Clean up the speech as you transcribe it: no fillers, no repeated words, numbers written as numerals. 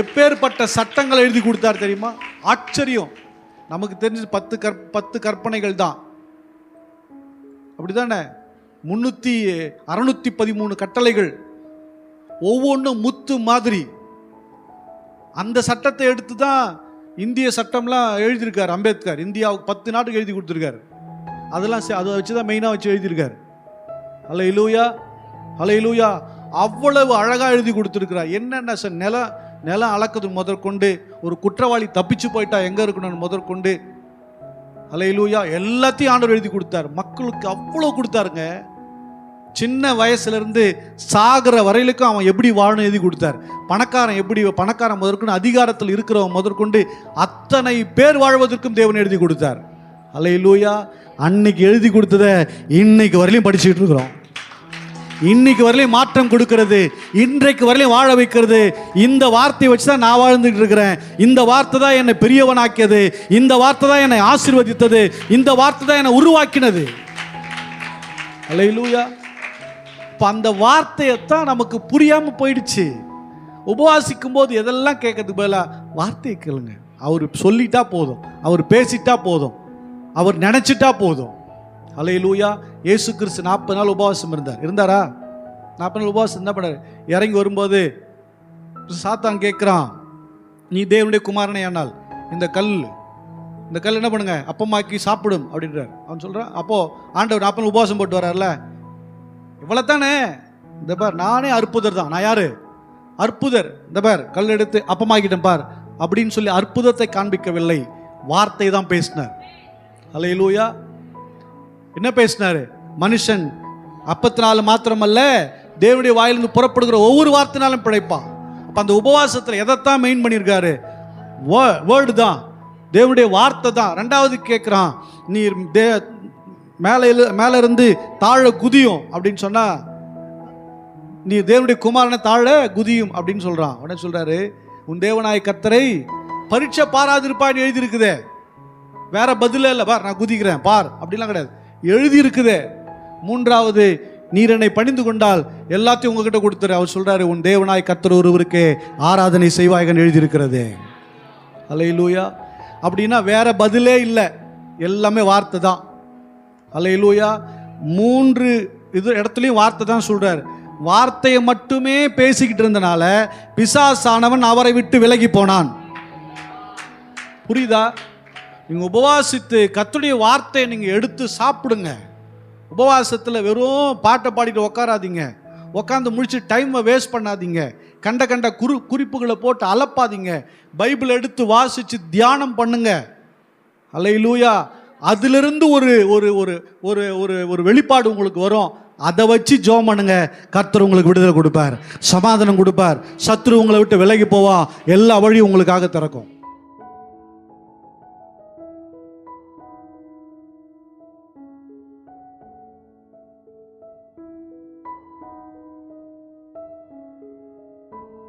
எப்பேற்பட்ட சட்டங்களை எழுதி கொடுத்தார் தெரியுமா? ஆச்சரியம். நமக்கு தெரிஞ்சு 10 கற்பனைகள் தான், அப்படிதானே? 613 கட்டளைகள், ஒவ்வொன்றும் முத்து மாதிரி. அந்த சட்டத்தை எடுத்து தான் இந்திய சட்டம்லாம் எழுதியிருக்காரு அம்பேத்கர். இந்தியாவுக்கு 10 நாட்டுக்கு எழுதி கொடுத்துருக்காரு. அதெல்லாம் அதை வச்சு தான் மெயினாக வச்சு எழுதியிருக்காரு. ஹல்லேலூயா, ஹல்லேலூயா. அவ்வளவு அழகாக எழுதி கொடுத்துருக்கிறார். என்னென்ன சார், நிலம் அளக்குது முதற்கொண்டு, ஒரு குற்றவாளி தப்பிச்சு போயிட்டா எங்கே இருக்கணும்னு முதற்கொண்டு, ஹல்லேலூயா, எல்லாத்தையும் ஆண்டவர் எழுதி கொடுத்தார். மக்களுக்கு அவ்வளோ கொடுத்தாருங்க. சின்ன வயசுலேருந்து சாகிற வரையிலுக்கும் அவன் எப்படி வாழணும் எழுதி கொடுத்தார். பணக்காரன் முதற்கொண்டு, அதிகாரத்தில் இருக்கிறவன் முதற்கொண்டு அத்தனை பேர் வாழ்வதற்கும் தேவன் எழுதி கொடுத்தார். ஹல்லேலூயா. அன்னைக்கு எழுதி கொடுத்ததை இன்னைக்கு வரையிலும் படிச்சுக்கிட்டு இருக்கிறோம். இன்னைக்கு வரையிலும் மாற்றம் கொடுக்கிறது, இன்றைக்கு வரையிலும் வாழ வைக்கிறது. இந்த வார்த்தையை வச்சு தான் நான் வாழ்ந்துட்டு இருக்கிறேன். இந்த வார்த்தை தான் என்னை பெரியவனாக்கியது, இந்த வார்த்தை தான் என்னை ஆசீர்வதித்தது, இந்த வார்த்தை தான் என்னை உருவாக்கினது. ஹல்லேலூயா. இப்போ அந்த வார்த்தையத்தான் நமக்கு புரியாமல் போயிடுச்சு. உபவாசிக்கும் போது எதெல்லாம் கேட்கறதுக்கு பதிலாக வார்த்தையை கேளுங்க. அவர் சொல்லிட்டா போதும், அவர் பேசிட்டா போதும், அவர் நினைச்சிட்டா போதும். ஹல்லேலூயா. இயேசு கிறிஸ்து 40 நாள் உபவாசம் இருந்தாரா? 40 நாள் உபவாசம் என்ன பண்ணார்? இறங்கி வரும்போது சாத்தான் கேட்குறான், நீ தேவனுடைய குமாரனை ஆனால் இந்த கல் என்ன பண்ணுங்க, அப்பமாக்கி சாப்பிடும் அப்படின்றார். அவன் சொல்கிறான். அப்போது ஆண்டவர் 40 நாள் உபவாசம் போட்டு வர்றார்ல, இவ்வளோ தானே, இந்த பார் நானே அற்புதர் தான். நான் யாரு? அற்புதர். இந்த பார் கல் எடுத்து அப்பமாக்கிட்டேன் பார் அப்படின்னு சொல்லி அற்புதத்தை காண்பிக்கவில்லை, வார்த்தை தான் பேசினார். ஹல்லேலூயா. என்ன பேசினாரு? மனுஷன் அப்பத்தினால மாத்திரமல்ல, தேவனுடைய வாயிலிருந்து புறப்படுகிற ஒவ்வொரு வார்த்தைனாலும் பிழைப்பான். அப்போ அந்த உபவாசத்தில் எதைத்தான் மெயின் பண்ணியிருக்காரு? வேர்டு தான், தேவனுடைய வார்த்தை தான். ரெண்டாவது கேட்குறான், நீர் மேலே இருந்து தாழ குதியும் அப்படின்னு சொன்னா, நீ தேவனுடைய குமாரனை தாழ குதியும் அப்படின்னு சொல்றான். உடனே சொல்றாரு, உன் தேவனாய கர்த்தரை பரீட்சை பாராதிருப்பான்னு எழுதி இருக்குதே, வேற பதிலே இல்லை, பார் நான் குதிக்கிறேன் பார் அப்படிலாம் கிடையாது, எழுதி இருக்குதே. மூன்றாவது, நீர் என்னை பணிந்து கொண்டால் எல்லாத்தையும் உங்ககிட்ட கொடுத்துரு. அவர் சொல்றாரு, உன் தேவனாய் கர்த்தர் ஒருவருக்கே ஆராதனை செய்வாய்கன்னு எழுதி இருக்கிறது. ஹல்லேலூயா. அப்படின்னா வேற பதிலே இல்லை, எல்லாமே வார்த்தை தான். ஹல்லேலூயா. 3 இடத்துலையும் வார்த்தை தான் சொல்றாரு. வார்த்தையை மட்டுமே பேசிக்கிட்டு இருந்தனால பிசாசானவன் அவரை விட்டு விலகி போனான். புரியுதா? நீங்கள் உபவாசித்து கர்த்தருடைய வார்த்தையை நீங்கள் எடுத்து சாப்பிடுங்க. உபவாசத்தில் வெறும் பாட்டை பாடிட்டு உட்காராதீங்க, உட்காந்து முடிச்சு டைமை வேஸ்ட் பண்ணாதீங்க, கண்ட குறிப்புகளை போட்டு அலப்பாதீங்க. பைபிள் எடுத்து வாசித்து தியானம் பண்ணுங்க. ஹல்லேலூயா. அதிலிருந்து ஒரு ஒரு ஒரு ஒரு ஒரு ஒரு வெளிப்பாடு உங்களுக்கு வரும். அதை வச்சு ஜெபம் பண்ணுங்க. கர்த்தர் உங்களுக்கு விடுதலை கொடுப்பார், சமாதானம் கொடுப்பார், சத்ரு உங்களை விட்டு விலகி போவா, எல்லா வழியும் உங்களுக்காக திறக்கும்.